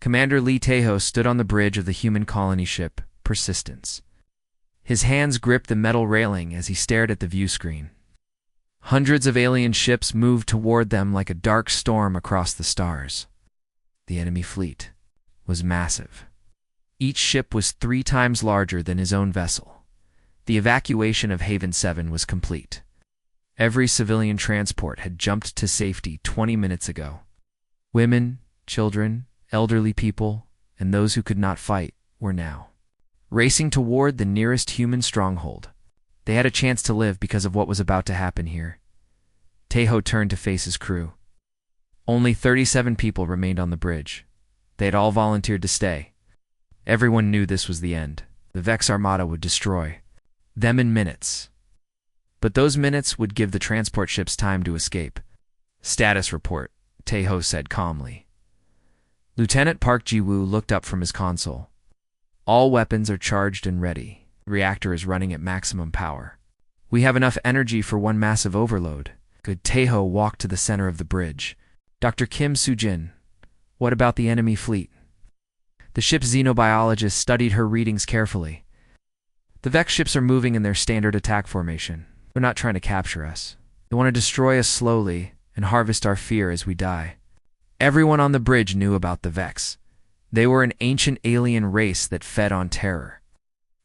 Commander Lee Taeho stood on the bridge of the human colony ship, Persistence. His hands gripped the metal railing as he stared at the view screen. Hundreds of alien ships moved toward them like a dark storm across the stars. The enemy fleet was massive. Each ship was 3 times larger than his own vessel. The evacuation of Haven 7 was complete. Every civilian transport had jumped to safety 20 minutes ago. Women, children, elderly people, and those who could not fight were now racing toward the nearest human stronghold. They had a chance to live because of what was about to happen here. Taeho turned to face his crew. Only 37 people remained on the bridge. They had all volunteered to stay. Everyone knew this was the end. The Vex Armada would destroy them in minutes. But those minutes would give the transport ships time to escape. "Status report," Taeho said calmly. Lieutenant Park Ji-woo looked up from his console. "All weapons are charged and ready. The reactor is running at maximum power. We have enough energy for one massive overload." Good. Taeho walked to the center of the bridge. "Dr. Kim Soo-jin, what about the enemy fleet?" The ship's xenobiologist studied her readings carefully. "The Vex ships are moving in their standard attack formation. They're not trying to capture us. They want to destroy us slowly and harvest our fear as we die." Everyone on the bridge knew about the Vex. They were an ancient alien race that fed on terror.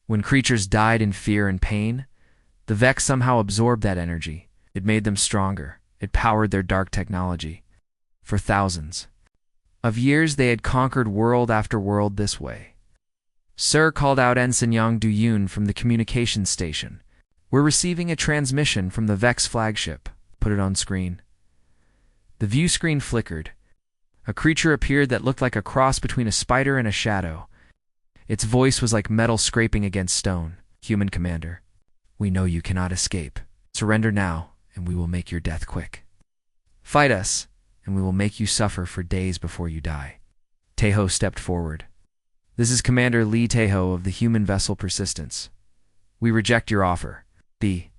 When creatures died in fear and pain, the Vex somehow absorbed that energy. It made them stronger. It powered their dark technology. For thousands of years, they had conquered world after world this way. "Sir," called out Ensign Yang Du-yoon from the communications station. "We're receiving a transmission from the Vex flagship." "Put it on screen." The view screen flickered. A creature appeared that looked like a cross between a spider and a shadow. Its voice was like metal scraping against stone. "Human commander, we know you cannot escape. Surrender now, and we will make your death quick. Fight us, and we will make you suffer for days before you die." Taeho stepped forward. "This is Commander Lee Taeho of the human vessel Persistence. We reject your offer." The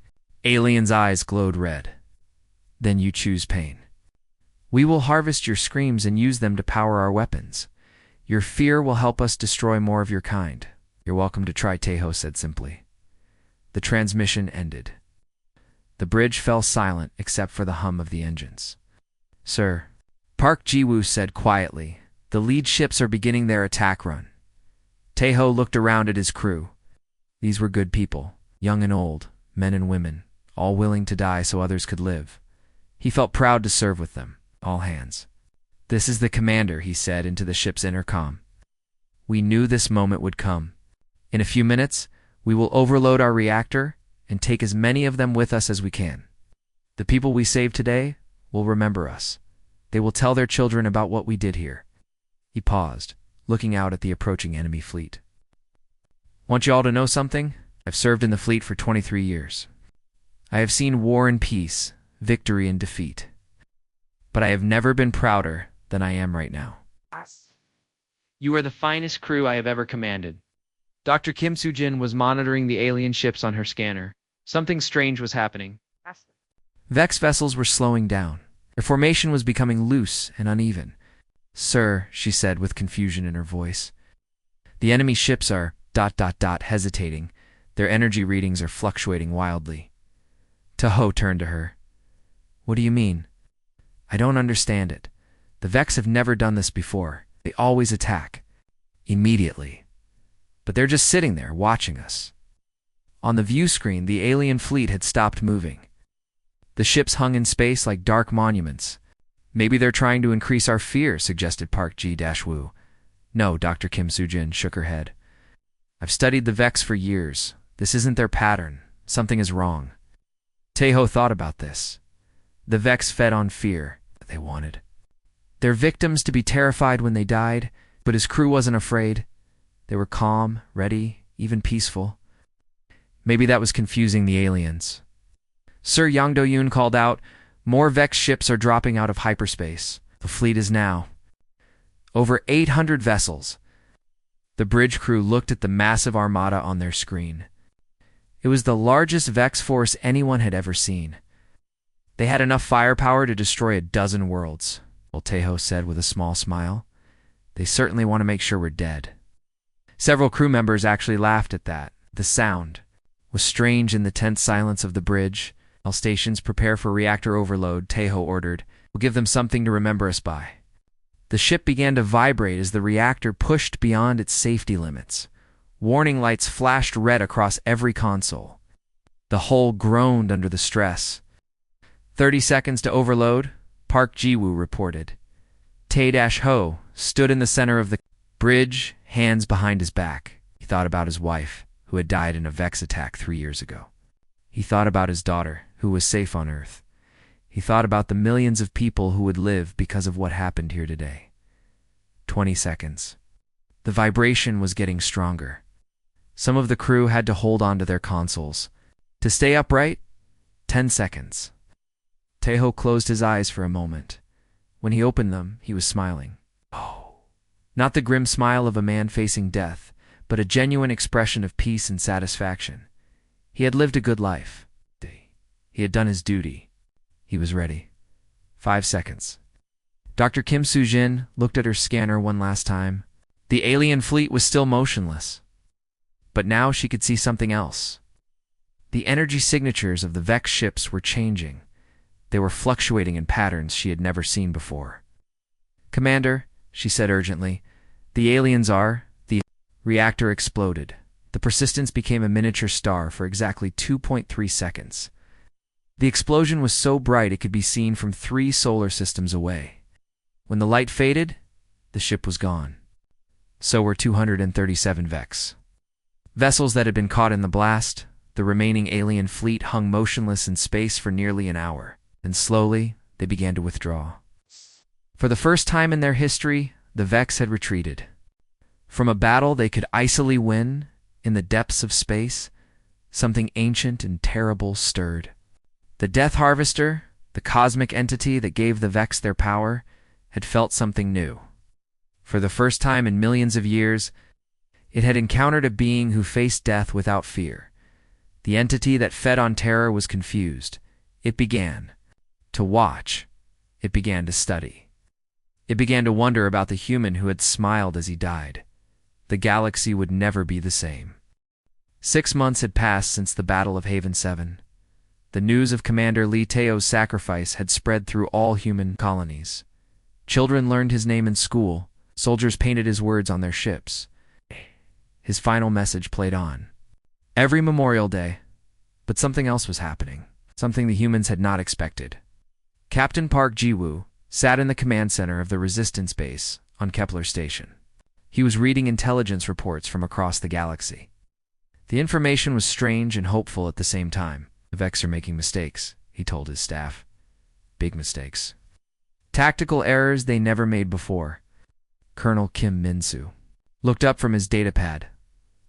alien's eyes glowed red. "Then you choose pain. We will harvest your screams and use them to power our weapons. Your fear will help us destroy more of your kind." "You're welcome to try," Taeho said simply. The transmission ended. The bridge fell silent except for the hum of the engines. "Sir," Park Ji-woo said quietly, "the lead ships are beginning their attack run." Taeho looked around at his crew. These were good people, young and old, men and women, all willing to die so others could live. He felt proud to serve with them. "All hands." "This is the commander," he said into the ship's intercom. "We knew this moment would come. In a few minutes, we will overload our reactor and take as many of them with us as we can. The people we saved today will remember us. They will tell their children about what we did here." He paused, looking out at the approaching enemy fleet. "Want you all to know something? I've served in the fleet for 23 years. I have seen war and peace, victory and defeat. But I have never been prouder than I am right now. You are the finest crew I have ever commanded." Dr. Kim Soo-jin was monitoring the alien ships on her scanner. Something strange was happening. Vex vessels were slowing down. Their formation was becoming loose and uneven. "Sir," she said with confusion in her voice, "the enemy ships are ... hesitating. Their energy readings are fluctuating wildly." Taeho turned to her. "What do you mean?" "I don't understand it. The Vex have never done this before. They always attack. Immediately. But they're just sitting there, watching us." On the view screen, the alien fleet had stopped moving. The ships hung in space like dark monuments. "Maybe they're trying to increase our fear," suggested Park Ji-woo. "No," Dr. Kim Soo-jin shook her head. "I've studied the Vex for years. This isn't their pattern. Something is wrong." Taeho thought about this. The Vex fed on fear that they wanted their victims to be terrified when they died, but his crew wasn't afraid. They were calm, ready, even peaceful. Maybe that was confusing the aliens. Sir Yang Do-yoon called out, "More Vex ships are dropping out of hyperspace. The fleet is now over 800 vessels." The bridge crew looked at the massive armada on their screen. It was the largest Vex force anyone had ever seen. They had enough firepower to destroy a dozen worlds, Taeho said with a small smile. They certainly want to make sure we're dead. Several crew members actually laughed at that. The sound was strange in the tense silence of the bridge. All stations prepare for reactor overload, Tejo ordered. We'll give them something to remember us by. The ship began to vibrate as the reactor pushed beyond its safety limits. Warning lights flashed red across every console. The hull groaned under the stress. 30 seconds to overload, Park Ji-woo reported. Tae-ho stood in the center of the bridge, hands behind his back. He thought about his wife, who had died in a Vex attack 3 years ago. He thought about his daughter, who was safe on Earth. He thought about the millions of people who would live because of what happened here today. 20 seconds. The vibration was getting stronger. Some of the crew had to hold on to their consoles. To stay upright, 10 seconds. Tejo closed his eyes for a moment. When he opened them, he was smiling. Oh. Not the grim smile of a man facing death, but a genuine expression of peace and satisfaction. He had lived a good life. He had done his duty. He was ready. 5 seconds. Dr. Kim Soo-jin looked at her scanner one last time. The alien fleet was still motionless. But now she could see something else. The energy signatures of the Vex ships were changing. They were fluctuating in patterns she had never seen before. "Commander," she said urgently, "the aliens are..." The reactor exploded. The Persistence became a miniature star for exactly 2.3 seconds. The explosion was so bright it could be seen from 3 solar systems away. When the light faded, the ship was gone. So were 237 Vex. Vessels that had been caught in the blast, the remaining alien fleet hung motionless in space for nearly an hour. Then slowly, they began to withdraw. For the first time in their history, the Vex had retreated. From a battle they could icily win, in the depths of space, something ancient and terrible stirred. The Death Harvester, the cosmic entity that gave the Vex their power, had felt something new. For the first time in millions of years, it had encountered a being who faced death without fear. The entity that fed on terror was confused. It began to watch. It began to study. It began to wonder about the human who had smiled as he died. The galaxy would never be the same. 6 months had passed since the Battle of Haven 7. The news of Commander Lee Taeho's sacrifice had spread through all human colonies. Children learned his name in school. Soldiers painted his words on their ships. His final message played on. Every Memorial Day. But something else was happening. Something the humans had not expected. Captain Park Ji-woo sat in the command center of the Resistance base on Kepler Station. He was reading intelligence reports from across the galaxy. The information was strange and hopeful at the same time. The Vex are making mistakes, he told his staff. Big mistakes. Tactical errors they never made before. Colonel Kim Min-soo looked up from his datapad.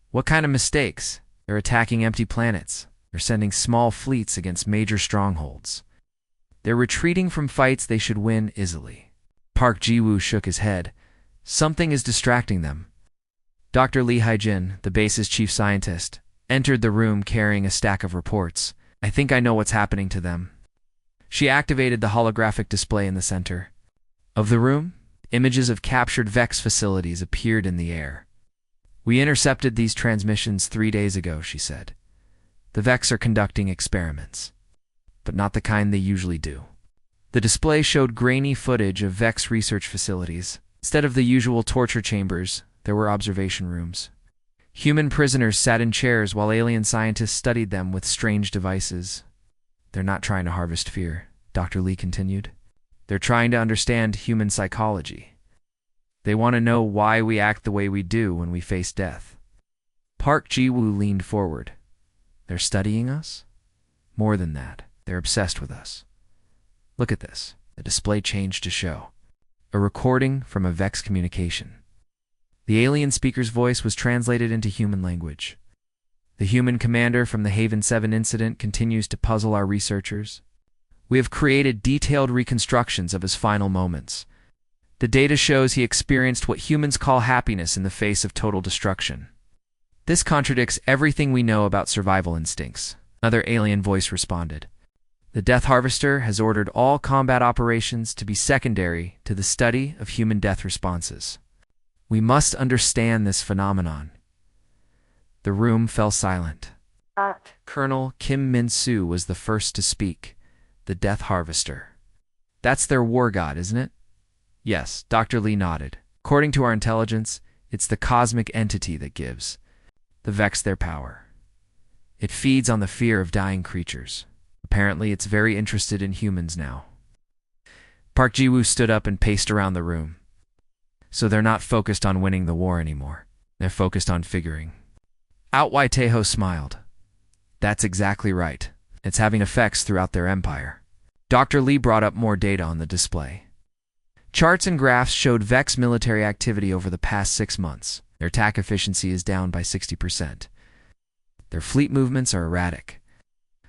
What kind of mistakes? They're attacking empty planets. They're sending small fleets against major strongholds. They're retreating from fights they should win easily. Park Ji-woo shook his head. Something is distracting them. Dr. Lee Hae-jin, the base's chief scientist, entered the room carrying a stack of reports. I think I know what's happening to them. She activated the holographic display in the center of the room. Images of captured Vex facilities appeared in the air. We intercepted these transmissions 3 days ago, she said. The Vex are conducting experiments, but not the kind they usually do. The display showed grainy footage of Vex research facilities. Instead of the usual torture chambers, there were observation rooms. Human prisoners sat in chairs while alien scientists studied them with strange devices. They're not trying to harvest fear, Dr. Lee continued. They're trying to understand human psychology. They want to know why we act the way we do when we face death. Park Ji-woo leaned forward. They're studying us? More than that, they're obsessed with us. Look at this. The display changed to show a recording from a Vex communication. The alien speaker's voice was translated into human language. The human commander from the Haven 7 incident continues to puzzle our researchers. We have created detailed reconstructions of his final moments. The data shows he experienced what humans call happiness in the face of total destruction. This contradicts everything we know about survival instincts. Another alien voice responded. The Death Harvester has ordered all combat operations to be secondary to the study of human death responses. We must understand this phenomenon. The room fell silent. Colonel Kim Min-soo was the first to speak, the Death Harvester. That's their war god, isn't it? Yes, Dr. Lee nodded. According to our intelligence, it's the cosmic entity that gives the Vex their power. It feeds on the fear of dying creatures. Apparently, it's very interested in humans now. Park Ji-woo stood up and paced around the room. So they're not focused on winning the war anymore. They're focused on figuring out. Why Tae-ho smiled. That's exactly right. It's having effects throughout their empire. Dr. Lee brought up more data on the display. Charts and graphs showed Vex military activity over the past 6 months. Their attack efficiency is down by 60%. Their fleet movements are erratic.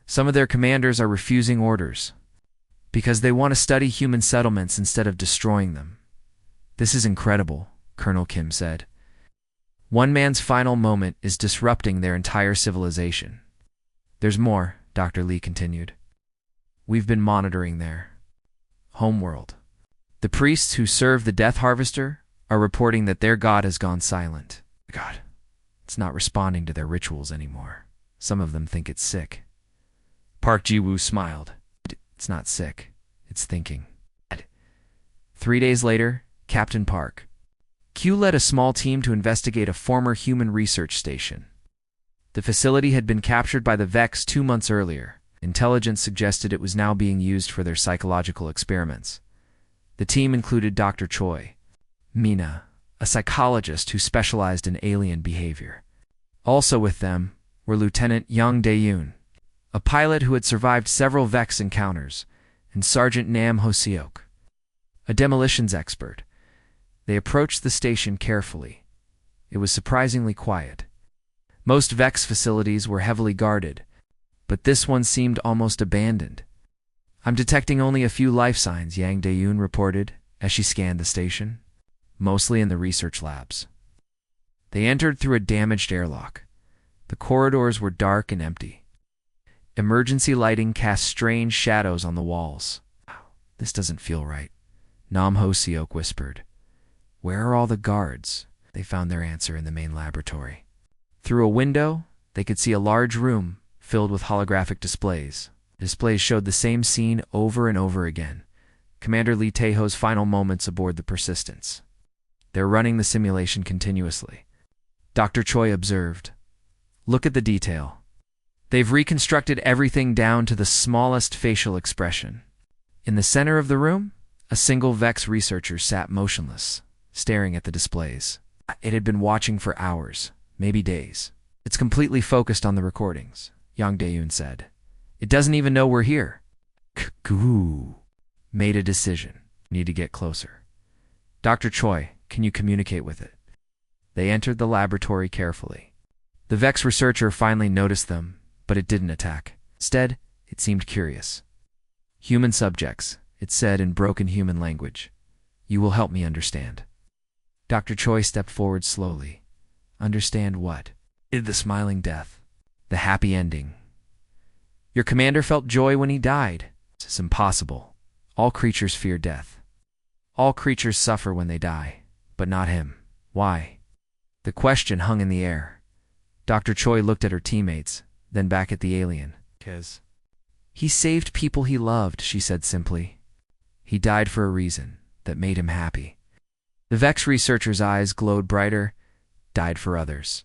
Some of their commanders are refusing orders because they want to study human settlements instead of destroying them. This is incredible, Colonel Kim said. One man's final moment is disrupting their entire civilization. There's more, Dr. Lee continued. We've been monitoring their homeworld. The priests who serve the Death Harvester are reporting that their god has gone silent. God, it's not responding to their rituals anymore. Some of them think it's sick. Park Ji-woo smiled. It's not sick. It's thinking. 3 days later, Captain Park Q led a small team to investigate a former human research station. The facility had been captured by the Vex 2 months earlier. Intelligence suggested it was now being used for their psychological experiments. The team included Dr. Choi Mina, a psychologist who specialized in alien behavior. Also with them were Lieutenant Young Dae-yoon, a pilot who had survived several Vex encounters, and Sergeant Nam Ho-seok, a demolitions expert. They approached the station carefully. It was surprisingly quiet. Most Vex facilities were heavily guarded, but this one seemed almost abandoned. I'm detecting only a few life signs, Yang Dae-yoon reported as she scanned the station, mostly in the research labs. They entered through a damaged airlock. The corridors were dark and empty. Emergency lighting cast strange shadows on the walls. This doesn't feel right, Nam Ho-seok whispered. Where are all the guards? They found their answer in the main laboratory. Through a window, they could see a large room filled with holographic displays. Displays showed the same scene over and over again. Commander Lee Tae-ho's final moments aboard the Persistence. They're running the simulation continuously. Dr. Choi observed. Look at the detail. They've reconstructed everything down to the smallest facial expression. In the center of the room, a single Vex researcher sat motionless, staring at the displays. It had been watching for hours, maybe days. It's completely focused on the recordings, Yang Dae-yoon said. It doesn't even know we're here. Goo. Made a decision. Need to get closer. Dr. Choi, can you communicate with it? They entered the laboratory carefully. The Vex researcher finally noticed them, but it didn't attack. Instead, it seemed curious. Human subjects, it said in broken human language. You will help me understand. Dr. Choi stepped forward slowly. Understand what? The smiling death. The happy ending. Your commander felt joy when he died. It's impossible. All creatures fear death. All creatures suffer when they die, but not him. Why? The question hung in the air. Dr. Choi looked at her teammates, then back at the alien. 'Cause he saved people he loved, she said simply. He died for a reason that made him happy. The Vex researcher's eyes glowed brighter. Died for others.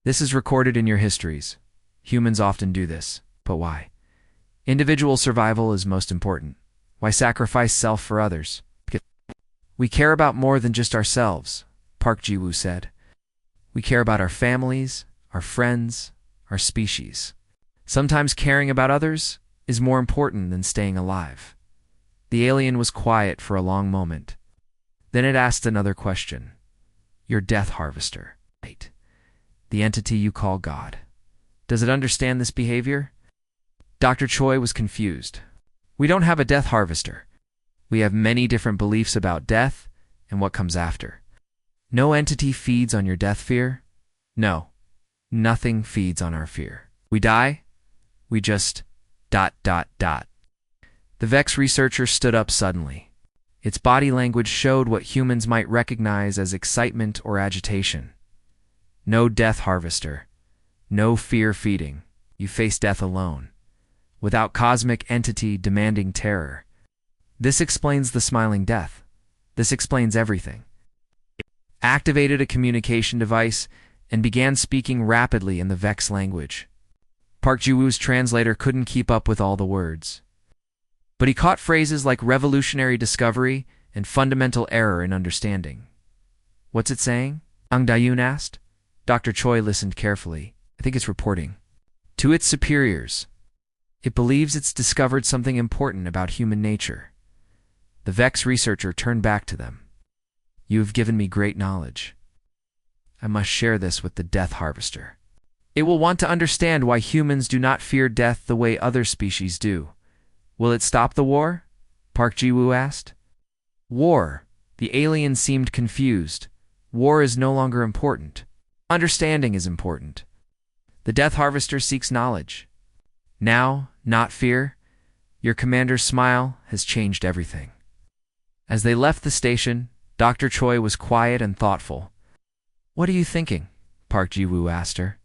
This is recorded in your histories. Humans often do this, but why? Individual survival is most important. Why sacrifice self for others? We care about more than just ourselves, Park Ji-woo said. We care about our families, our friends, our species. Sometimes caring about others is more important than staying alive. The alien was quiet for a long moment. Then it asked another question. Your Death Harvester, right? The entity you call God. Does it understand this behavior? Dr. Choi was confused. We don't have a Death Harvester. We have many different beliefs about death and what comes after. No entity feeds on your death fear. No, nothing feeds on our fear. We die, we just ... The Vex researcher stood up suddenly. Its body language showed what humans might recognize as excitement or agitation. No death harvester. No fear feeding. You face death alone, without cosmic entity demanding terror. This explains the smiling death. This explains everything. It activated a communication device and began speaking rapidly in the Vex language. Park Ji-woo's translator couldn't keep up with all the words, but he caught phrases like revolutionary discovery and fundamental error in understanding. What's it saying? Ang Dayun asked. Dr. Choi listened carefully. I think it's reporting to its superiors. It believes it's discovered something important about human nature. The Vex researcher turned back to them. You have given me great knowledge. I must share this with the Death Harvester. It will want to understand why humans do not fear death the way other species do. Will it stop the war? Park Ji-woo asked. War. The alien seemed confused. War is no longer important. Understanding is important. The Death Harvester seeks knowledge. Now, not fear. Your commander's smile has changed everything. As they left the station, Dr. Choi was quiet and thoughtful. What are you thinking? Park Ji-woo asked her.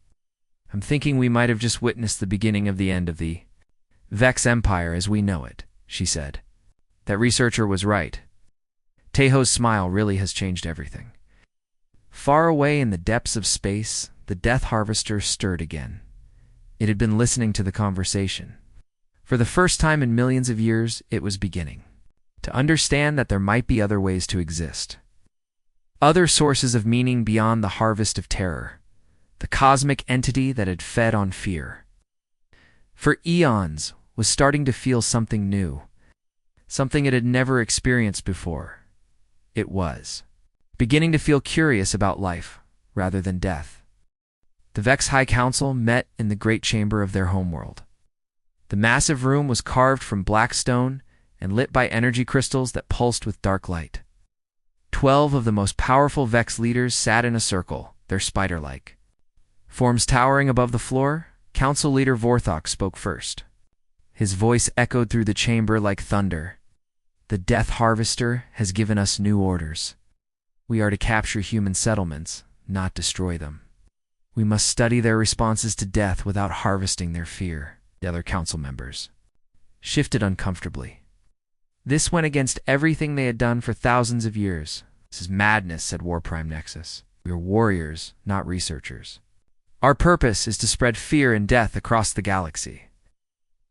I'm thinking we might have just witnessed the beginning of the end of the Vex Empire as we know it, she said. That researcher was right. Taeho's smile really has changed everything. Far away in the depths of space, the Death Harvester stirred again. It had been listening to the conversation. For the first time in millions of years, it was beginning to understand that there might be other ways to exist. Other sources of meaning beyond the harvest of terror. The cosmic entity that had fed on fear. For eons, was starting to feel something new. Something it had never experienced before. It was beginning to feel curious about life, rather than death. The Vex High Council met in the great chamber of their homeworld. The massive room was carved from black stone and lit by energy crystals that pulsed with dark light. 12 of the most powerful Vex leaders sat in a circle, their spider-like forms towering above the floor. Council leader Vorthok spoke first. His voice echoed through the chamber like thunder. The Death Harvester has given us new orders. We are to capture human settlements, not destroy them. We must study their responses to death without harvesting their fear. The other council members shifted uncomfortably. This went against everything they had done for thousands of years. This is madness, said War Prime Nexus. We are warriors, not researchers. Our purpose is to spread fear and death across the galaxy.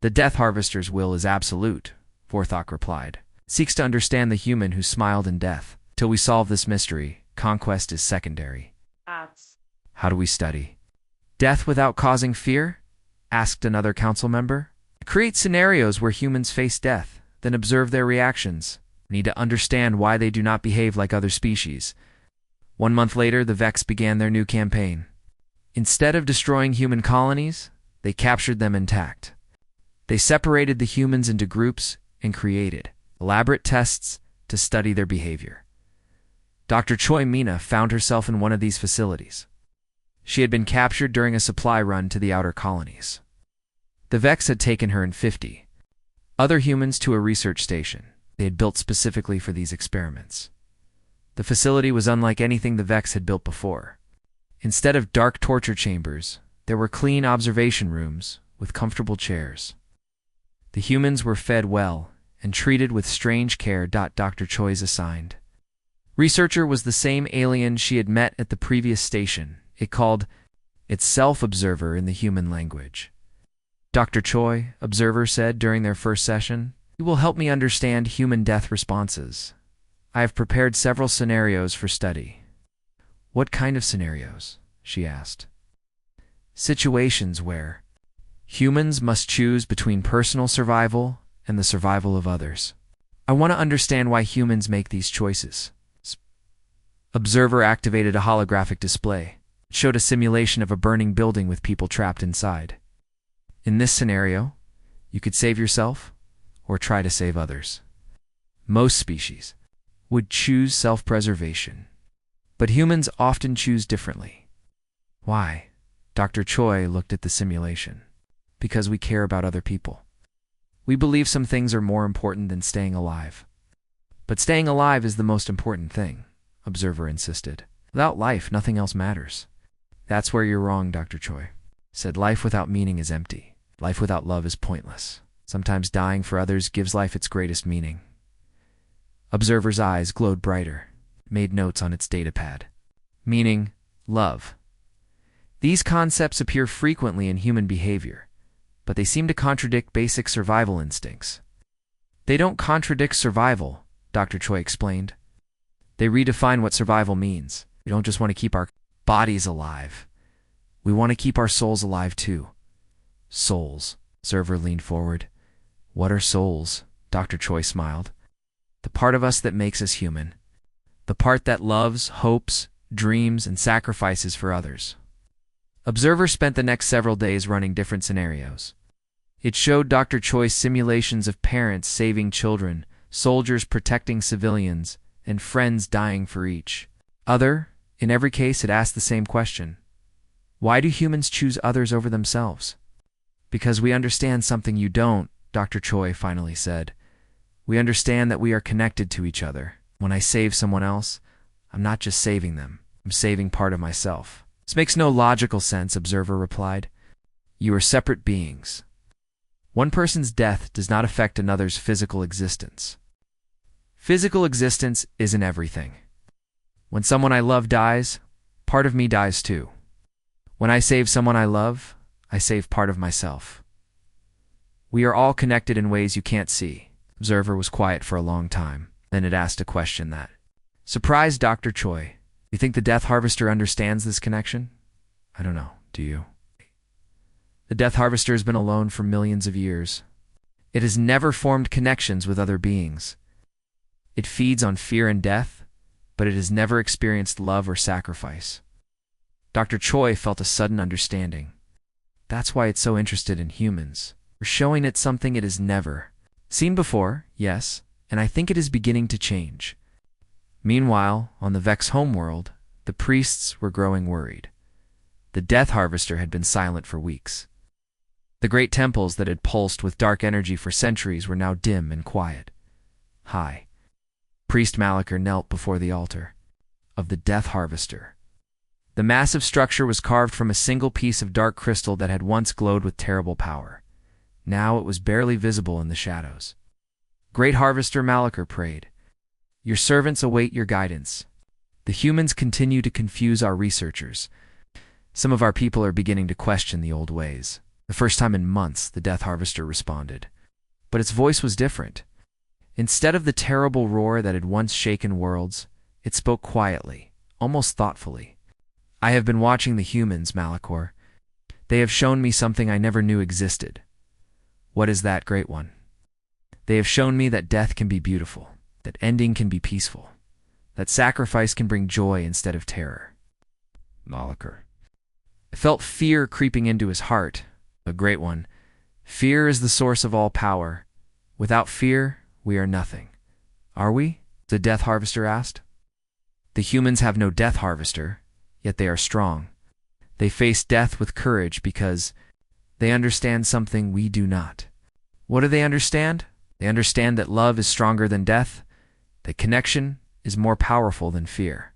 The Death Harvester's will is absolute, Vorthok replied. It seeks to understand the human who smiled in death. Till we solve this mystery, conquest is secondary. How do we study death without causing fear? Asked another council member. Create scenarios where humans face death, then observe their reactions. We need to understand why they do not behave like other species. 1 month later, the Vex began their new campaign. Instead of destroying human colonies, they captured them intact. They separated the humans into groups and created elaborate tests to study their behavior. Dr. Choi Mina found herself in one of these facilities. She had been captured during a supply run to the outer colonies. The Vex had taken her and 50 other humans to a research station they had built specifically for these experiments. The facility was unlike anything the Vex had built before. Instead of dark torture chambers, there were clean observation rooms with comfortable chairs. The humans were fed well and treated with strange care. Dr. Choi's assigned researcher was the same alien she had met at the previous station. It called itself Observer in the human language. Dr. Choi, Observer, said during their first session, "You will help me understand human death responses. I have prepared several scenarios for study." What kind of scenarios? She asked. Situations where humans must choose between personal survival and the survival of others. I want to understand why humans make these choices. Observer activated a holographic display. It showed a simulation of a burning building with people trapped inside. In this scenario, you could save yourself or try to save others. Most species would choose self-preservation, but humans often choose differently. Why? Dr. Choi looked at the simulation. Because we care about other people. We believe some things are more important than staying alive. But staying alive is the most important thing, Observer insisted. Without life, nothing else matters. That's where you're wrong, Dr. Choi said. Life without meaning is empty. Life without love is pointless. Sometimes dying for others gives life its greatest meaning. Observer's eyes glowed brighter, made notes on its datapad. Meaning, love. These concepts appear frequently in human behavior, but they seem to contradict basic survival instincts. They don't contradict survival, Dr. Choi explained. They redefine what survival means. We don't just want to keep our bodies alive. We want to keep our souls alive too. Souls. Observer leaned forward. What are souls? Dr. Choi smiled. The part of us that makes us human. The part that loves, hopes, dreams, and sacrifices for others. Observer spent the next several days running different scenarios. It showed Dr. Choi's simulations of parents saving children, soldiers protecting civilians, and friends dying for each other. In every case, it asked the same question. Why do humans choose others over themselves? Because we understand something you don't, Dr. Choi finally said. We understand that we are connected to each other. When I save someone else, I'm not just saving them. I'm saving part of myself. This makes no logical sense, Observer replied. You are separate beings. One person's death does not affect another's physical existence. Physical existence isn't everything. When someone I love dies, part of me dies too. When I save someone I love, I save part of myself. We are all connected in ways you can't see. Observer was quiet for a long time. Then it asked a question that surprised Dr. Choi. You think the Death Harvester understands this connection? I don't know. Do you? The Death Harvester has been alone for millions of years. It has never formed connections with other beings. It feeds on fear and death, but it has never experienced love or sacrifice. Dr. Choi felt a sudden understanding. That's why it's so interested in humans. We're showing it something it has never seen before, yes, and I think it is beginning to change. Meanwhile, on the Vex homeworld, the priests were growing worried. The Death Harvester had been silent for weeks. The great temples that had pulsed with dark energy for centuries were now dim and quiet. High. Priest Malachar knelt before the altar of the Death Harvester. The massive structure was carved from a single piece of dark crystal that had once glowed with terrible power. Now it was barely visible in the shadows. Great Harvester Malachar prayed, your servants await your guidance. The humans continue to confuse our researchers. Some of our people are beginning to question the old ways. The first time in months, the Death Harvester responded. But its voice was different. Instead of the terrible roar that had once shaken worlds, it spoke quietly, almost thoughtfully. I have been watching the humans, Malachar. They have shown me something I never knew existed. What is that, Great One? They have shown me that death can be beautiful, that ending can be peaceful, that sacrifice can bring joy instead of terror. Malachar. I felt fear creeping into his heart. A Great One. Fear is the source of all power. Without fear, we are nothing. Are we? The Death Harvester asked. The humans have no Death Harvester, yet they are strong. They face death with courage because they understand something we do not. What do they understand? They understand that love is stronger than death, that connection is more powerful than fear,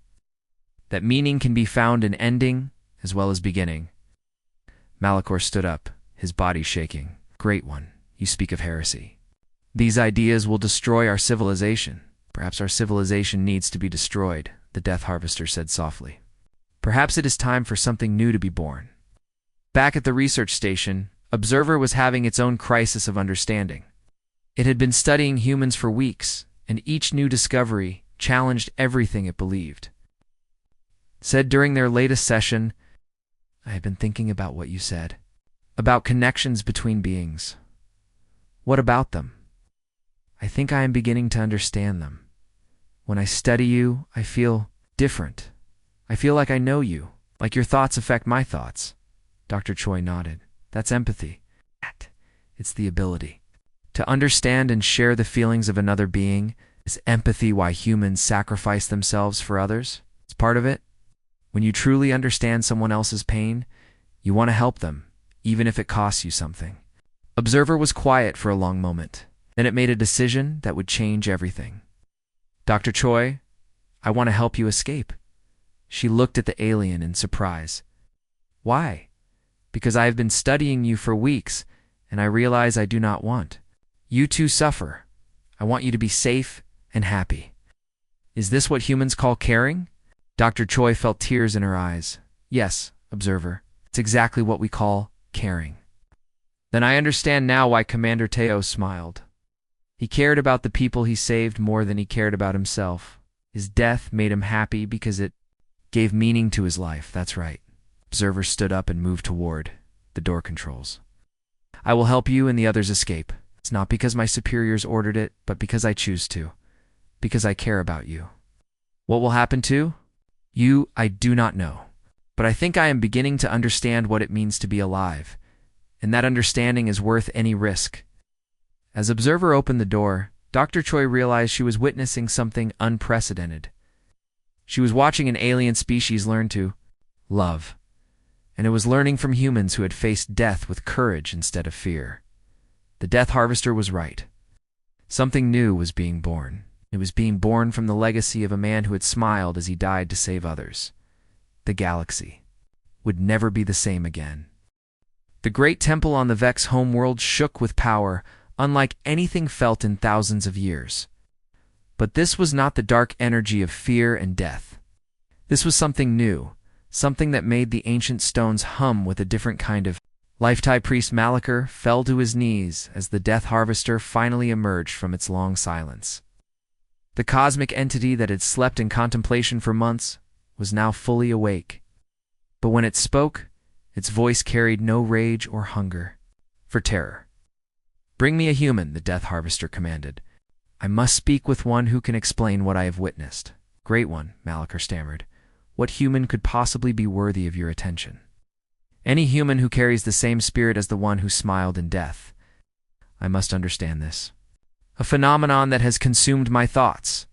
that meaning can be found in ending as well as beginning. Malachar stood up, his body shaking. Great One, you speak of heresy. These ideas will destroy our civilization. Perhaps our civilization needs to be destroyed, the Death Harvester said softly. Perhaps it is time for something new to be born. Back at the research station, Observer was having its own crisis of understanding. It had been studying humans for weeks, and each new discovery challenged everything it believed. Said during their latest session, I have been thinking about what you said, about connections between beings. What about them? I think I am beginning to understand them. When I study you, I feel different. I feel like I know you, like your thoughts affect my thoughts. Dr. Choi nodded. That's empathy. It's the ability to understand and share the feelings of another being. Is empathy why humans sacrifice themselves for others? It's part of it. When you truly understand someone else's pain, you want to help them, even if it costs you something. Observer was quiet for a long moment. Then it made a decision that would change everything. Dr. Choi, I want to help you escape. She looked at the alien in surprise. Why? Because I have been studying you for weeks, and I realize I do not want you to suffer. I want you to be safe and happy. Is this what humans call caring? Dr. Choi felt tears in her eyes. Yes, observer. It's exactly what we call caring. Then I understand now why Commander Teo smiled. He cared about the people he saved more than he cared about himself. His death made him happy because it gave meaning to his life. That's right. Observer stood up and moved toward the door controls. I will help you and the others escape. It's not because my superiors ordered it, but because I choose to. Because I care about you. What will happen to you? I do not know. But I think I am beginning to understand what it means to be alive. And that understanding is worth any risk. As Observer opened the door, Dr. Choi realized she was witnessing something unprecedented. She was watching an alien species learn to love. And it was learning from humans who had faced death with courage instead of fear. The Death Harvester was right. Something new was being born. It was being born from the legacy of a man who had smiled as he died to save others. The galaxy would never be the same again. The great temple on the Vex homeworld shook with power, unlike anything felt in thousands of years. But this was not the dark energy of fear and death. This was something new, something that made the ancient stones hum with a different kind of life. Priest Malachar fell to his knees as the Death Harvester finally emerged from its long silence. The cosmic entity that had slept in contemplation for months was now fully awake. But when it spoke, its voice carried no rage or hunger for terror. Bring me a human, the Death Harvester commanded. I must speak with one who can explain what I have witnessed. Great one, Malachar stammered. What human could possibly be worthy of your attention? Any human who carries the same spirit as the one who smiled in death. I must understand this. A phenomenon that has consumed my thoughts.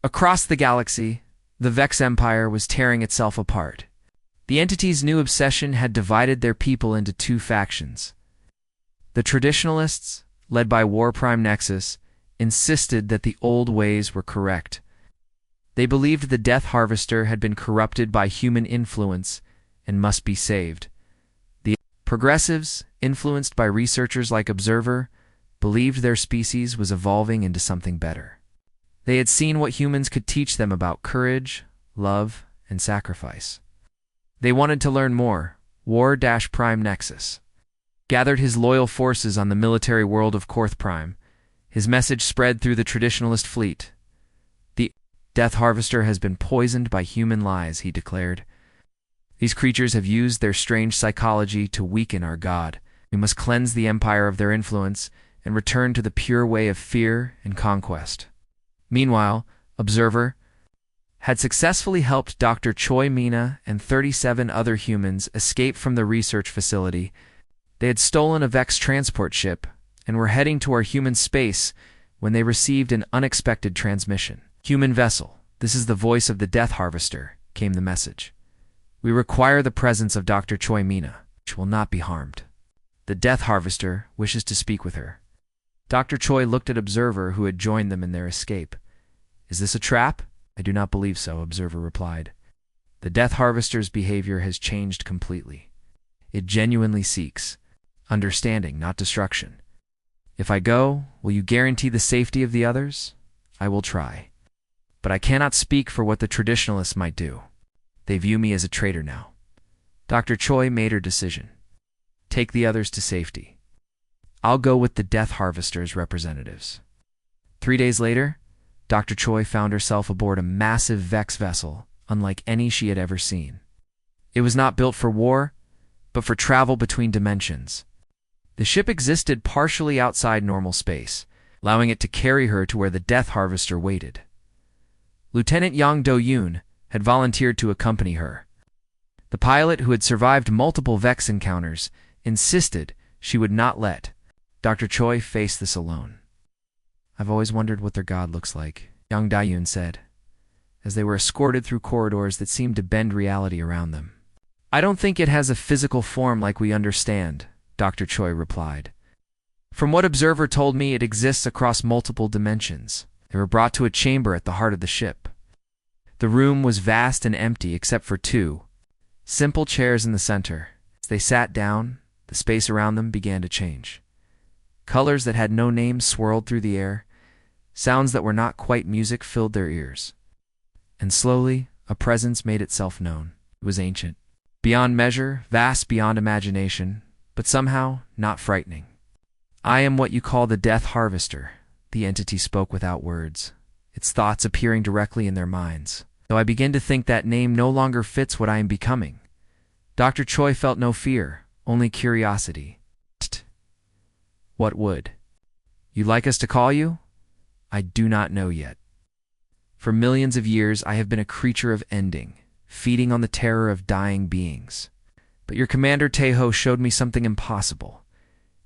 Across the galaxy, the Vex Empire was tearing itself apart. The entity's new obsession had divided their people into two factions. The traditionalists, led by War Prime Nexus, insisted that the old ways were correct. They believed the Death Harvester had been corrupted by human influence and must be saved. The progressives, influenced by researchers like Observer, believed their species was evolving into something better. They had seen what humans could teach them about courage, love, and sacrifice. They wanted to learn more. War-Prime Nexus gathered his loyal forces on the military world of Korth Prime. His message spread through the traditionalist fleet. The Death Harvester has been poisoned by human lies, he declared. These creatures have used their strange psychology to weaken our god. We must cleanse the Empire of their influence and return to the pure way of fear and conquest. Meanwhile, Observer had successfully helped Dr. Choi Mina and 37 other humans escape from the research facility. They had stolen a Vex transport ship and were heading to our human space when they received an unexpected transmission. Human vessel, this is the voice of the Death Harvester, came the message. We require the presence of Dr. Choi Mina, which will not be harmed. The Death Harvester wishes to speak with her. Dr. Choi looked at Observer, who had joined them in their escape. Is this a trap? I do not believe so, Observer replied. The Death Harvester's behavior has changed completely. It genuinely seeks understanding, not destruction. If I go, will you guarantee the safety of the others? I will try. But I cannot speak for what the traditionalists might do. They view me as a traitor now. Dr. Choi made her decision. Take the others to safety. I'll go with the Death Harvester's representatives. 3 days later, Dr. Choi found herself aboard a massive Vex vessel, unlike any she had ever seen. It was not built for war, but for travel between dimensions. The ship existed partially outside normal space, allowing it to carry her to where the Death Harvester waited. Lieutenant Yang Do-yoon had volunteered to accompany her. The pilot, who had survived multiple Vex encounters, insisted she would not let Dr. Choi face this alone. I've always wondered what their god looks like, Yang Do-yoon said, as they were escorted through corridors that seemed to bend reality around them. I don't think it has a physical form like we understand, Dr. Choi replied. From what Observer told me, it exists across multiple dimensions. They were brought to a chamber at the heart of the ship. The room was vast and empty except for two simple chairs in the center. As they sat down, the space around them began to change. Colors that had no names swirled through the air. Sounds that were not quite music filled their ears. And slowly, a presence made itself known. It was ancient, beyond measure, vast beyond imagination, but somehow not frightening. I am what you call the Death Harvester, the entity spoke without words, its thoughts appearing directly in their minds. Though I begin to think that name no longer fits what I am becoming. Dr. Choi felt no fear, only curiosity. What would you like us to call you? I do not know yet. For millions of years I have been a creature of ending, feeding on the terror of dying beings. But your Commander Taeho showed me something impossible.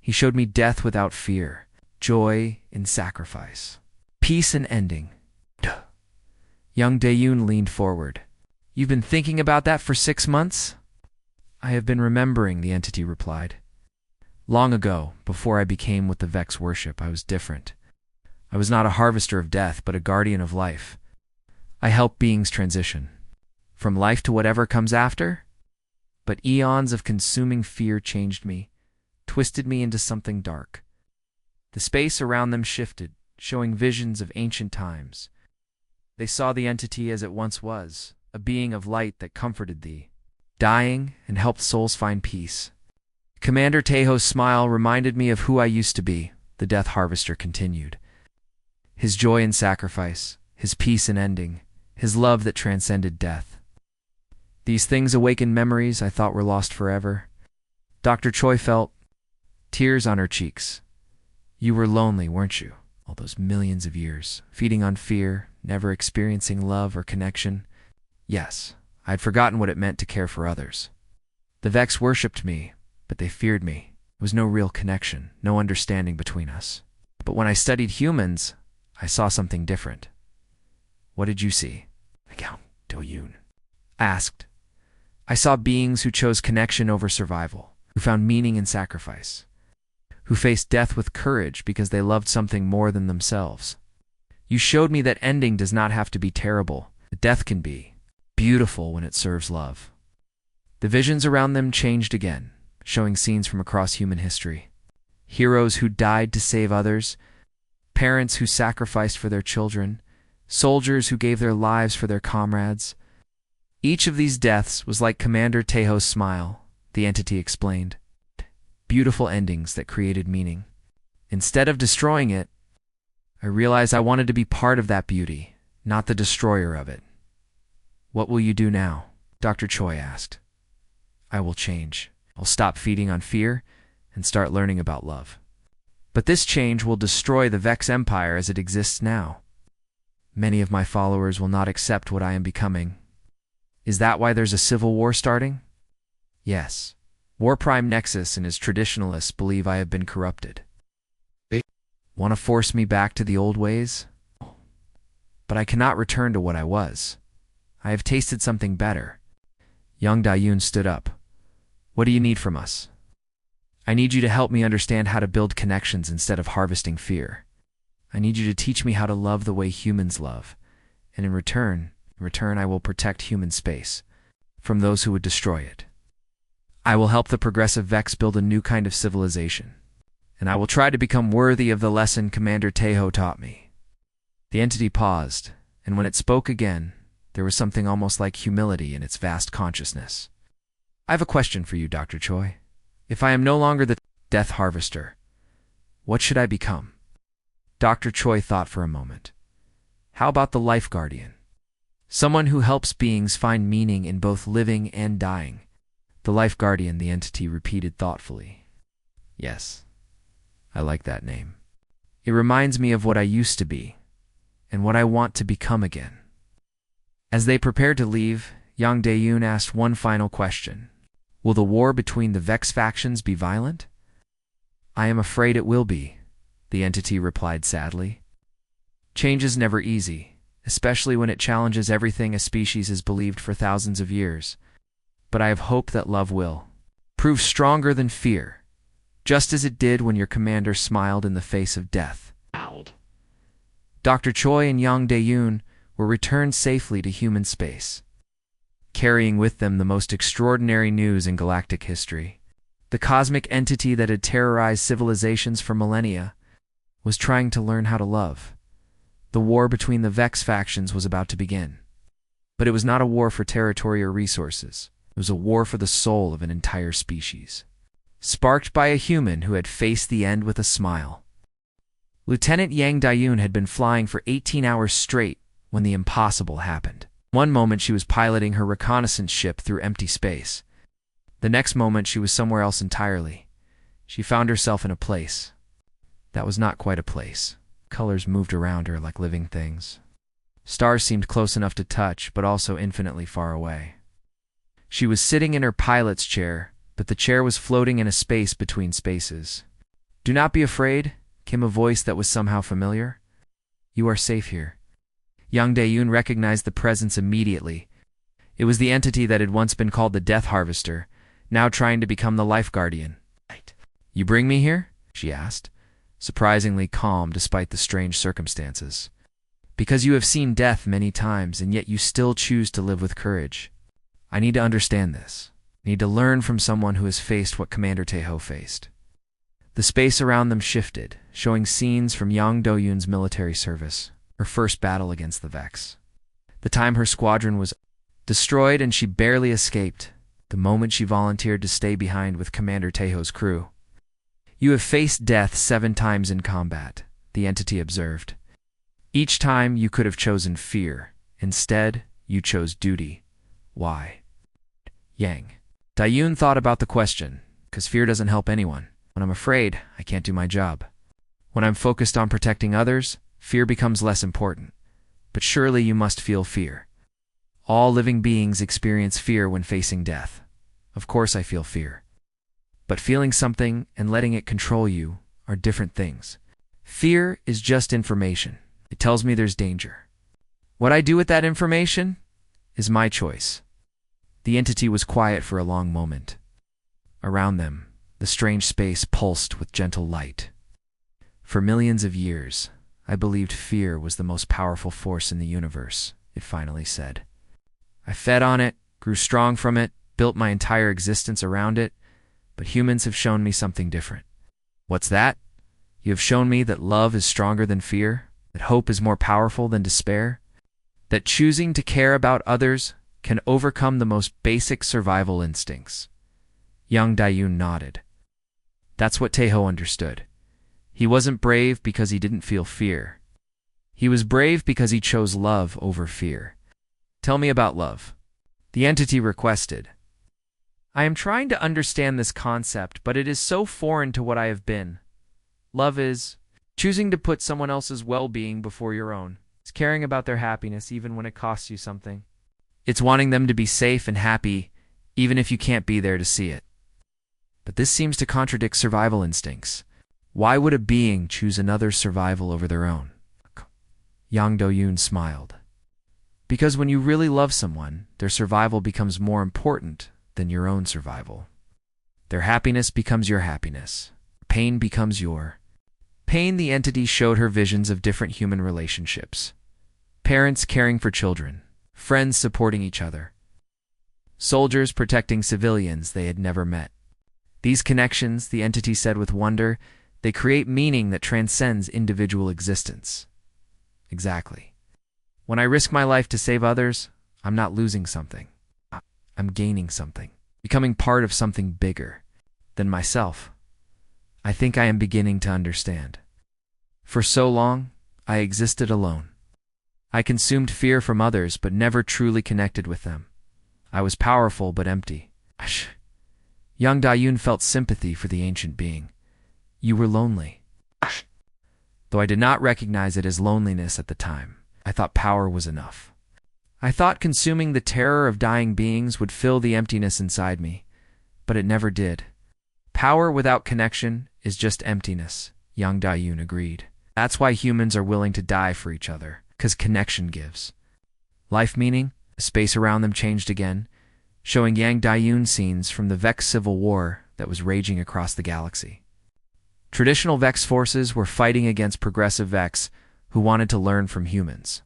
He showed me death without fear, joy in sacrifice, peace in ending. Duh. Young Dae-yoon leaned forward. You've been thinking about that for 6 months? I have been remembering, the entity replied. Long ago, before I became what the Vex worship, I was different. I was not a harvester of death, but a guardian of life. I help beings transition. From life to whatever comes after? But eons of consuming fear changed me, twisted me into something dark. The space around them shifted, showing visions of ancient times. They saw the entity as it once was, a being of light that comforted thee, dying and helped souls find peace. Commander Taeho's smile reminded me of who I used to be, the Death Harvester continued. His joy in sacrifice, his peace in ending, his love that transcended death. These things awakened memories I thought were lost forever. Dr. Choi felt tears on her cheeks. You were lonely, weren't you? All those millions of years, feeding on fear, never experiencing love or connection. Yes, I had forgotten what it meant to care for others. The Vex worshipped me, but they feared me. There was no real connection, no understanding between us. But when I studied humans, I saw something different. What did you see? Count Do-yoon asked. I saw beings who chose connection over survival, who found meaning in sacrifice, who faced death with courage because they loved something more than themselves. You showed me that ending does not have to be terrible. Death can be beautiful when it serves love. The visions around them changed again, showing scenes from across human history. Heroes who died to save others, parents who sacrificed for their children, soldiers who gave their lives for their comrades. Each of these deaths was like Commander Taeho's smile, the entity explained. Beautiful endings that created meaning. Instead of destroying it, I realized I wanted to be part of that beauty, not the destroyer of it. What will you do now? Dr. Choi asked. I will change. I'll stop feeding on fear and start learning about love. But this change will destroy the Vex Empire as it exists now. Many of my followers will not accept what I am becoming. Is that why there's a civil war starting? Yes. War Prime Nexus and his traditionalists believe I have been corrupted. They want to force me back to the old ways? But I cannot return to what I was. I have tasted something better. Young Dae-yoon stood up. What do you need from us? I need you to help me understand how to build connections instead of harvesting fear. I need you to teach me how to love the way humans love. And in return, I will protect human space from those who would destroy it. I will help the progressive Vex build a new kind of civilization. And I will try to become worthy of the lesson Commander Taeho taught me. The entity paused, and when it spoke again, there was something almost like humility in its vast consciousness. I have a question for you, Dr. Choi. If I am no longer the Death Harvester, what should I become? Dr. Choi thought for a moment. How about the Life Guardian? Someone who helps beings find meaning in both living and dying. The Life Guardian, the entity repeated thoughtfully. Yes, I like that name. It reminds me of what I used to be, and what I want to become again. As they prepared to leave, Yang Dae-yoon asked one final question. Will the war between the Vex factions be violent? I am afraid it will be, the entity replied sadly. Change is never easy, especially when it challenges everything a species has believed for thousands of years. But I have hope that love will prove stronger than fear, just as it did when your commander smiled in the face of death. Dr. Choi and Yang Dae-yoon were returned safely to human space, carrying with them the most extraordinary news in galactic history. The cosmic entity that had terrorized civilizations for millennia was trying to learn how to love. The war between the Vex factions was about to begin. But it was not a war for territory or resources. It was a war for the soul of an entire species, sparked by a human who had faced the end with a smile. Lieutenant Yang Dae-yoon had been flying for 18 hours straight when the impossible happened. One moment she was piloting her reconnaissance ship through empty space. The next moment she was somewhere else entirely. She found herself in a place that was not quite a place. Colors moved around her like living things. Stars seemed close enough to touch, but also infinitely far away. She was sitting in her pilot's chair, but the chair was floating in a space between spaces. "Do not be afraid," came a voice that was somehow familiar. "You are safe here." Yang Dae-yoon recognized the presence immediately. It was the entity that had once been called the Death Harvester, now trying to become the Life Guardian. "You bring me here?" she asked, surprisingly calm despite the strange circumstances. "Because you have seen death many times, and yet you still choose to live with courage. I need to understand this. I need to learn from someone who has faced what Commander Tae-ho faced." The space around them shifted, showing scenes from Yang Do-yoon's military service, her first battle against the Vex. The time her squadron was destroyed and she barely escaped, the moment she volunteered to stay behind with Commander Tae-ho's crew. "You have faced death 7 times in combat," the entity observed. "Each time you could have chosen fear. Instead, you chose duty. Why?" Yang Dae-yoon thought about the question, because fear doesn't help anyone. When I'm afraid, I can't do my job. When I'm focused on protecting others, fear becomes less important. But surely you must feel fear. All living beings experience fear when facing death. Of course I feel fear. But feeling something and letting it control you are different things. Fear is just information. It tells me there's danger. What I do with that information is my choice. The entity was quiet for a long moment. Around them, the strange space pulsed with gentle light. "For millions of years, I believed fear was the most powerful force in the universe," it finally said. "I fed on it, grew strong from it, built my entire existence around it, but humans have shown me something different." "What's that?" "You have shown me that love is stronger than fear, that hope is more powerful than despair, that choosing to care about others can overcome the most basic survival instincts." Yang Dae-yoon nodded. That's what Tae-ho understood. He wasn't brave because he didn't feel fear. He was brave because he chose love over fear. "Tell me about love," the entity requested. "I am trying to understand this concept, but it is so foreign to what I have been. Love is choosing to put someone else's well-being before your own. It's caring about their happiness even when it costs you something. It's wanting them to be safe and happy even if you can't be there to see it. But this seems to contradict survival instincts. Why would a being choose another's survival over their own?" Yang Do-yoon smiled. "Because when you really love someone, their survival becomes more important than your own survival. Their happiness becomes your happiness. Pain becomes your pain." The entity showed her visions of different human relationships. Parents caring for children, friends supporting each other, soldiers protecting civilians they had never met. These connections, the entity said with wonder, they create meaning that transcends individual existence. Exactly. When I risk my life to save others, I'm not losing something. I'm gaining something, becoming part of something bigger than myself. I think I am beginning to understand. For so long, I existed alone. I consumed fear from others but never truly connected with them. I was powerful but empty. Yang Dae-yoon felt sympathy for the ancient being. "You were lonely." Though I did not recognize it as loneliness at the time, I thought power was enough. I thought consuming the terror of dying beings would fill the emptiness inside me, but it never did. "Power without connection is just emptiness," Yang Dae-yoon agreed. "That's why humans are willing to die for each other, because connection gives life meaning." The space around them changed again, showing Yang Dae-yoon scenes from the Vex Civil War that was raging across the galaxy. Traditional Vex forces were fighting against progressive Vex who wanted to learn from humans.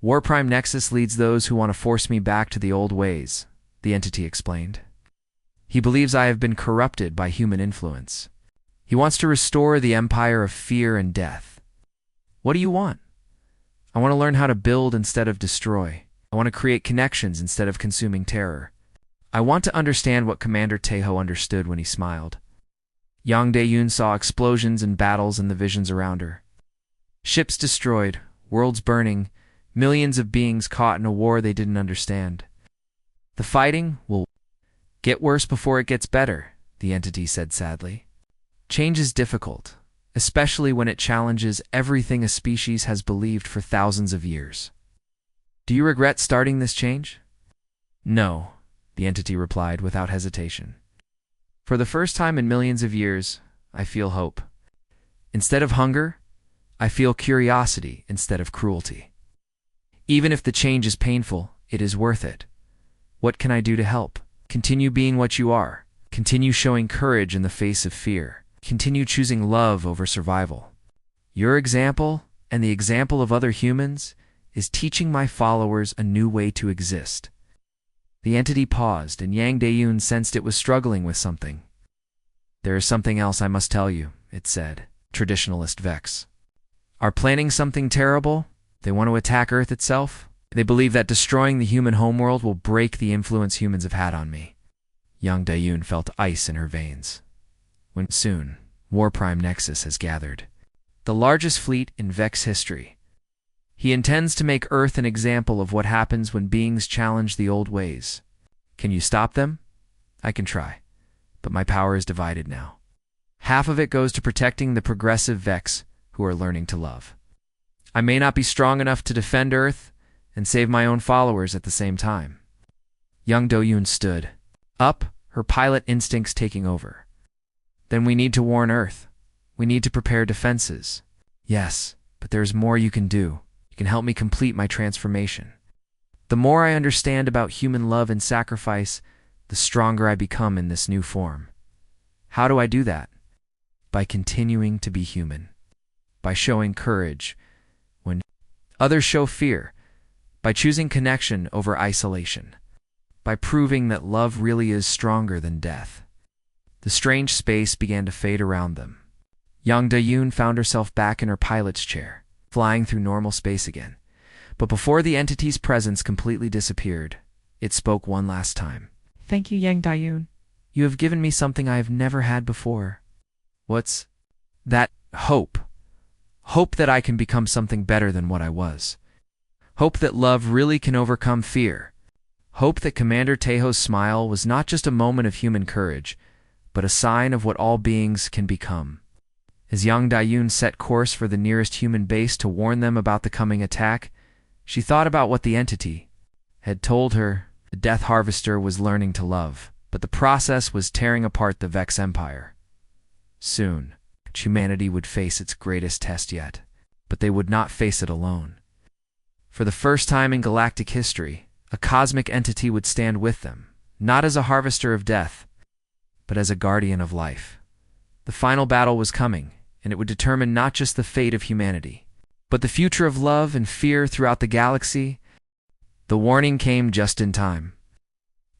War Prime Nexus leads those who want to force me back to the old ways, the entity explained. He believes I have been corrupted by human influence. He wants to restore the empire of fear and death. What do you want? I want to learn how to build instead of destroy. I want to create connections instead of consuming terror. I want to understand what Commander Tejo understood when he smiled. Yang Dayun saw explosions and battles in the visions around her. Ships destroyed, worlds burning, millions of beings caught in a war they didn't understand. The fighting will get worse before it gets better, the entity said sadly. Change is difficult, especially when it challenges everything a species has believed for thousands of years. Do you regret starting this change? No, the entity replied without hesitation. For the first time in millions of years, I feel hope. Instead of hunger, I feel curiosity instead of cruelty. Even if the change is painful, it is worth it. What can I do to help? Continue being what you are. Continue showing courage in the face of fear. Continue choosing love over survival. Your example, and the example of other humans, is teaching my followers a new way to exist. The entity paused, and Yang Dayun sensed it was struggling with something. There is something else I must tell you, it said. Traditionalist Vex are planning something terrible. They want to attack Earth itself. They believe that destroying the human homeworld will break the influence humans have had on me. Yang Dayun felt ice in her veins. When soon, War Prime Nexus has gathered the largest fleet in Vex history. He intends to make Earth an example of what happens when beings challenge the old ways. Can you stop them? I can try, but my power is divided now. Half of it goes to protecting the progressive Vex who are learning to love. I may not be strong enough to defend Earth and save my own followers at the same time. Yang Doyun stood up, her pilot instincts taking over. Then we need to warn Earth. We need to prepare defenses. Yes, but there's more you can do. You can help me complete my transformation. The more I understand about human love and sacrifice, the stronger I become in this new form. How do I do that? By continuing to be human. By showing courage when others show fear. By choosing connection over isolation. By proving that love really is stronger than death. The strange space began to fade around them. Yang Dayun found herself back in her pilot's chair, flying through normal space again. But before the entity's presence completely disappeared, it spoke one last time. Thank you, Yang Dayun. You have given me something I have never had before. What's that? Hope. Hope that I can become something better than what I was. Hope that love really can overcome fear. Hope that Commander Tejo's smile was not just a moment of human courage, but a sign of what all beings can become. As Yang Dayun set course for the nearest human base to warn them about the coming attack, she thought about what the entity had told her. The Death Harvester was learning to love, but the process was tearing apart the Vex Empire. Soon, humanity would face its greatest test yet, but they would not face it alone. For the first time in galactic history, a cosmic entity would stand with them, not as a harvester of death, but as a guardian of life. The final battle was coming, and it would determine not just the fate of humanity, but the future of love and fear throughout the galaxy. The warning came just in time.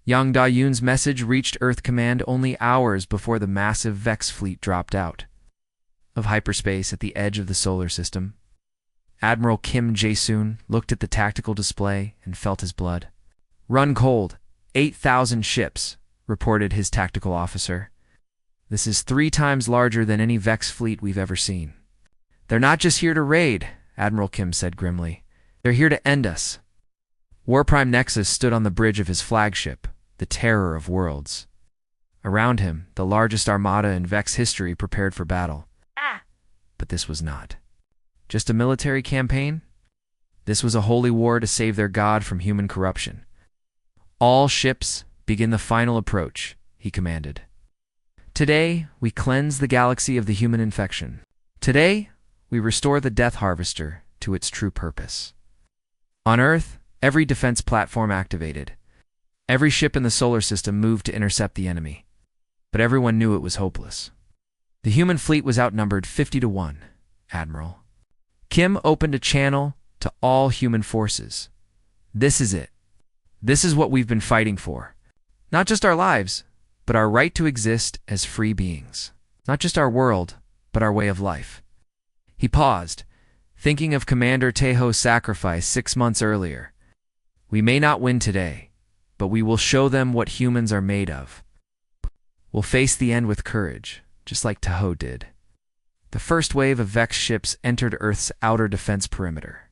Yang Dayun's message reached Earth Command only hours before the massive Vex fleet dropped out of hyperspace at the edge of the solar system. Admiral Kim Jae-soon looked at the tactical display and felt his blood run cold. 8,000 ships, reported his tactical officer. This is 3 times larger than any Vex fleet we've ever seen. They're not just here to raid, Admiral Kim said grimly. They're here to end us. War Prime Nexus stood on the bridge of his flagship, the Terror of Worlds. Around him, the largest armada in Vex history prepared for battle. But this was not just a military campaign. This was a holy war to save their god from human corruption. All ships, begin the final approach, he commanded. Today, we cleanse the galaxy of the human infection. Today, we restore the Death Harvester to its true purpose. On Earth, every defense platform activated. Every ship in the solar system moved to intercept the enemy. But everyone knew it was hopeless. The human fleet was outnumbered 50-1, Admiral. Kim opened a channel to all human forces. This is it. This is what we've been fighting for. Not just our lives, but our right to exist as free beings. Not just our world, but our way of life. He paused, thinking of Commander Tejo's sacrifice 6 months earlier. We may not win today, but we will show them what humans are made of. We'll face the end with courage, just like Tejo did. The first wave of Vex ships entered Earth's outer defense perimeter.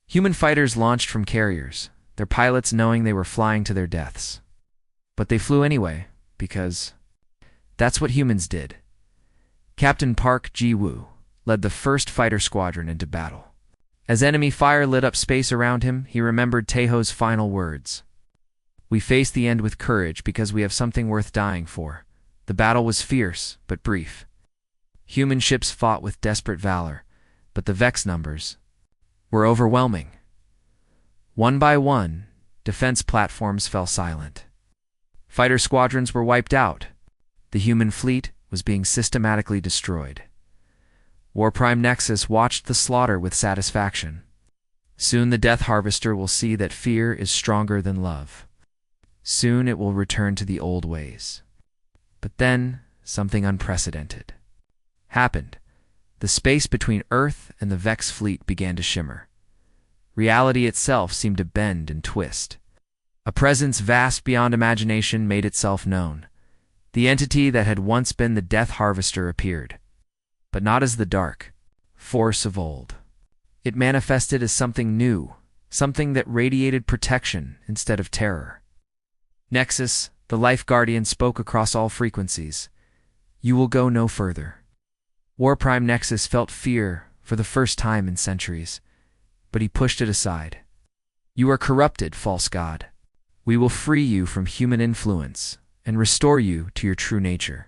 Human fighters launched from carriers, their pilots knowing they were flying to their deaths. But they flew anyway, because that's what humans did. Captain Park Ji-woo led the first fighter squadron into battle. As enemy fire lit up space around him, he remembered Tejo's final words. We face the end with courage because we have something worth dying for. The battle was fierce, but brief. Human ships fought with desperate valor, but the Vex numbers were overwhelming. One by one, defense platforms fell silent. Fighter squadrons were wiped out. The human fleet was being systematically destroyed. War Prime Nexus watched the slaughter with satisfaction. Soon the Death Harvester will see that fear is stronger than love. Soon it will return to the old ways. But then, something unprecedented happened. The space between Earth and the Vex fleet began to shimmer. Reality itself seemed to bend and twist. A presence vast beyond imagination made itself known. The entity that had once been the Death Harvester appeared, but not as the dark force of old. It manifested as something new, something that radiated protection instead of terror. Nexus, the Life Guardian, spoke across all frequencies. You will go no further. War Prime Nexus felt fear for the first time in centuries, but he pushed it aside. You are corrupted, false god. We will free you from human influence and restore you to your true nature.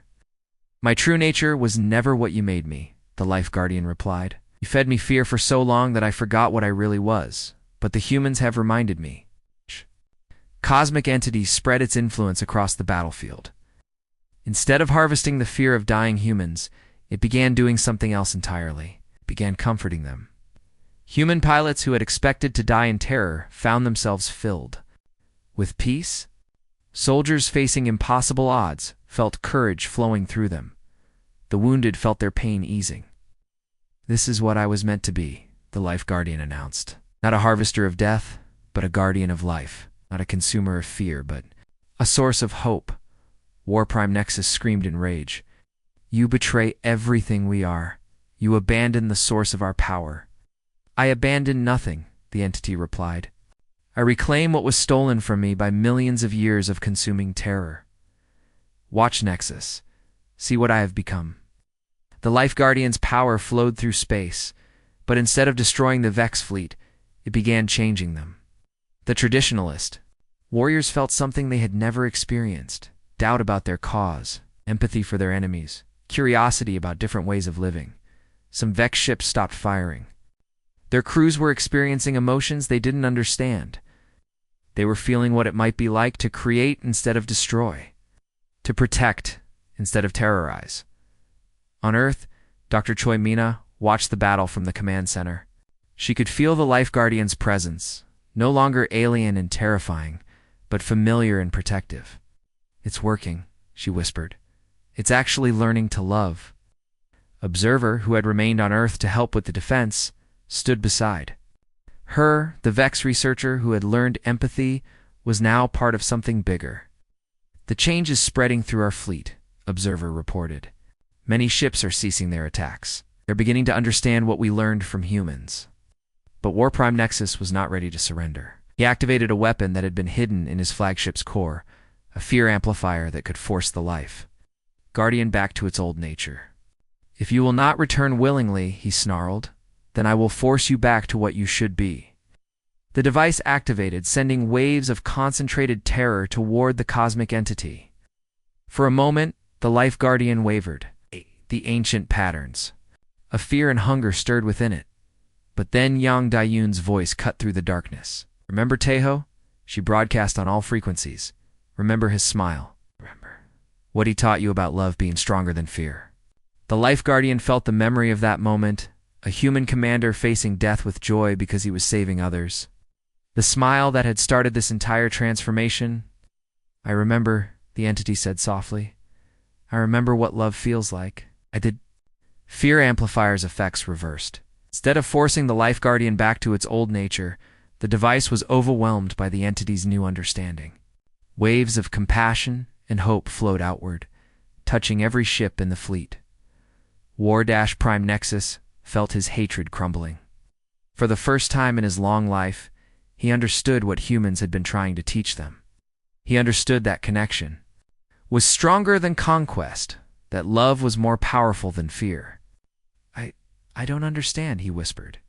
My true nature was never what you made me, the Life Guardian replied. You fed me fear for so long that I forgot what I really was, but the humans have reminded me. Cosmic entity spread its influence across the battlefield. Instead of harvesting the fear of dying humans, it began doing something else entirely. It began comforting them. Human pilots who had expected to die in terror found themselves filled with peace. Soldiers facing impossible odds felt courage flowing through them. The wounded felt their pain easing. This is what I was meant to be, the Life Guardian announced. Not a harvester of death, but a guardian of life. Not a consumer of fear, but a source of hope. War Prime Nexus screamed in rage. You betray everything we are. You abandon the source of our power. I abandon nothing, the entity replied. I reclaim what was stolen from me by millions of years of consuming terror. Watch Nexus. See what I have become. The Life Guardian's power flowed through space, but instead of destroying the Vex fleet, it began changing them. The Traditionalist. Warriors felt something they had never experienced. Doubt about their cause, empathy for their enemies, curiosity about different ways of living. Some Vex ships stopped firing. Their crews were experiencing emotions they didn't understand. They were feeling what it might be like to create instead of destroy, to protect instead of terrorize. On Earth, Dr. Choi Mina watched the battle from the command center. She could feel the Life Guardian's presence, no longer alien and terrifying, but familiar and protective. It's working, she whispered. It's actually learning to love. Observer, who had remained on Earth to help with the defense, stood beside. Her, the Vex researcher who had learned empathy, was now part of something bigger. The change is spreading through our fleet, Observer reported. Many ships are ceasing their attacks. They're beginning to understand what we learned from humans. But War Prime Nexus was not ready to surrender. He activated a weapon that had been hidden in his flagship's core, a fear amplifier that could force the Life Guardian back to its old nature. If you will not return willingly, he snarled, then I will force you back to what you should be. The device activated, sending waves of concentrated terror toward the cosmic entity. For a moment, the Life Guardian wavered. The ancient patterns. A fear and hunger stirred within it. But then Yang Dayun's voice cut through the darkness. Remember Tejo? She broadcast on all frequencies. Remember his smile. Remember what he taught you about love being stronger than fear. The Life Guardian felt the memory of that moment, a human commander facing death with joy because he was saving others. The smile that had started this entire transformation. "I remember," the entity said softly. "I remember what love feels like. I did." Fear amplifier's effects reversed. Instead of forcing the Life Guardian back to its old nature, the device was overwhelmed by the entity's new understanding. Waves of compassion and hope flowed outward, touching every ship in the fleet. War-Prime Nexus felt his hatred crumbling. For the first time in his long life, he understood what humans had been trying to teach them. He understood that connection was stronger than conquest, that love was more powerful than fear. I don't understand," he whispered.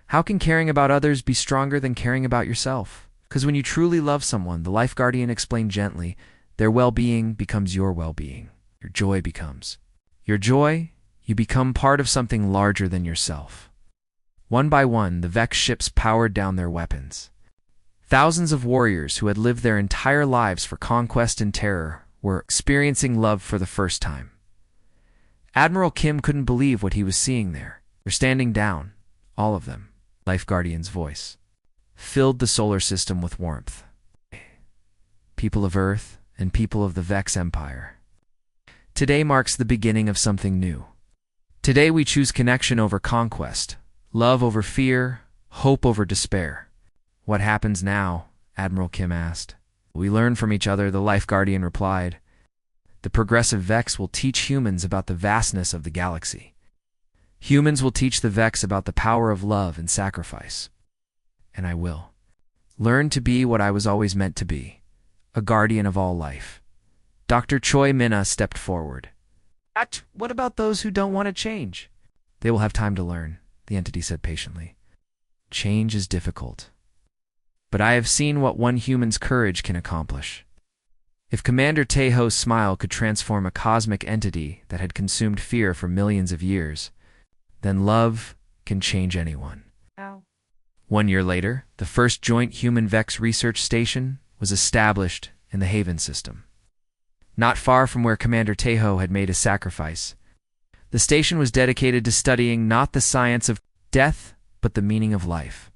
"How can caring about others be stronger than caring about yourself? Because when you truly love someone," the Life Guardian explained gently, "their well-being becomes your well-being. Your joy becomes. Your joy, you become part of something larger than yourself." One by one, the Vex ships powered down their weapons. Thousands of warriors who had lived their entire lives for conquest and terror were experiencing love for the first time. Admiral Kim couldn't believe what he was seeing there. "They're standing down, all of them," Life Guardian's voice filled the solar system with warmth. "People of Earth and people of the Vex Empire. Today marks the beginning of something new. Today we choose connection over conquest, love over fear, hope over despair." "What happens now?" Admiral Kim asked. "We learn from each other," the Life Guardian replied. "The progressive Vex will teach humans about the vastness of the galaxy. Humans will teach the Vex about the power of love and sacrifice. And I will learn to be what I was always meant to be, a guardian of all life." Dr. Choi Minna stepped forward. "What about those who don't want to change?" "They will have time to learn," the entity said patiently. "Change is difficult. But I have seen what one human's courage can accomplish." If Commander Taeho's smile could transform a cosmic entity that had consumed fear for millions of years, then love can change anyone. Ow. 1 year later, the first joint human-Vex research station was established in the Haven system. Not far from where Commander Taeho had made his sacrifice, the station was dedicated to studying not the science of death, but the meaning of life.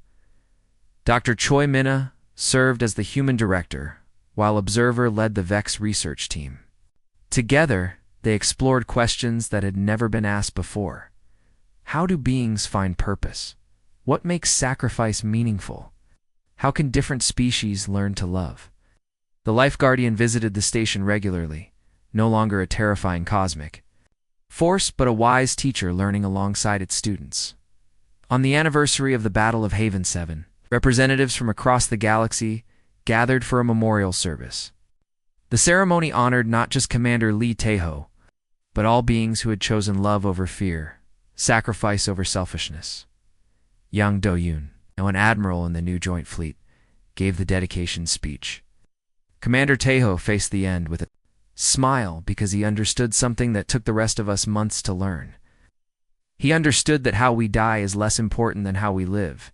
Dr. Choi Minna served as the human director, while Observer led the Vex research team. Together, they explored questions that had never been asked before. How do beings find purpose? What makes sacrifice meaningful? How can different species learn to love? The Life Guardian visited the station regularly, no longer a terrifying cosmic force, but a wise teacher learning alongside its students. On the anniversary of the Battle of Haven 7, representatives from across the galaxy gathered for a memorial service. The ceremony honored not just Commander Lee Taeho, but all beings who had chosen love over fear, sacrifice over selfishness. Yang Do-yoon, now an admiral in the new joint fleet, gave the dedication speech. Commander Taeho faced the end with a smile because he understood something that took the rest of us months to learn. He understood that how we die is less important than how we live.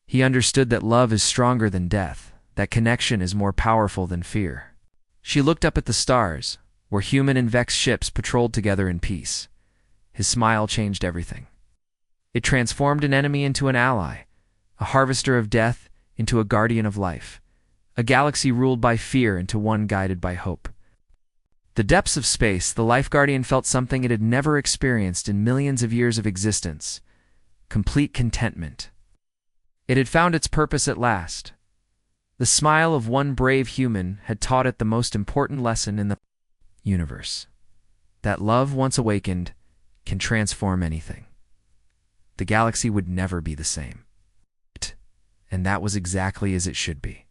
He understood that love is stronger than death, that connection is more powerful than fear. She looked up at the stars, where human and Vex ships patrolled together in peace. His smile changed everything. It transformed an enemy into an ally, a harvester of death into a guardian of life, a galaxy ruled by fear into one guided by hope. The depths of space, the Life Guardian felt something it had never experienced in millions of years of existence: complete contentment. It had found its purpose at last. The smile of one brave human had taught it the most important lesson in the universe: that love, once awakened, can transform anything. The galaxy would never be the same. And that was exactly as it should be.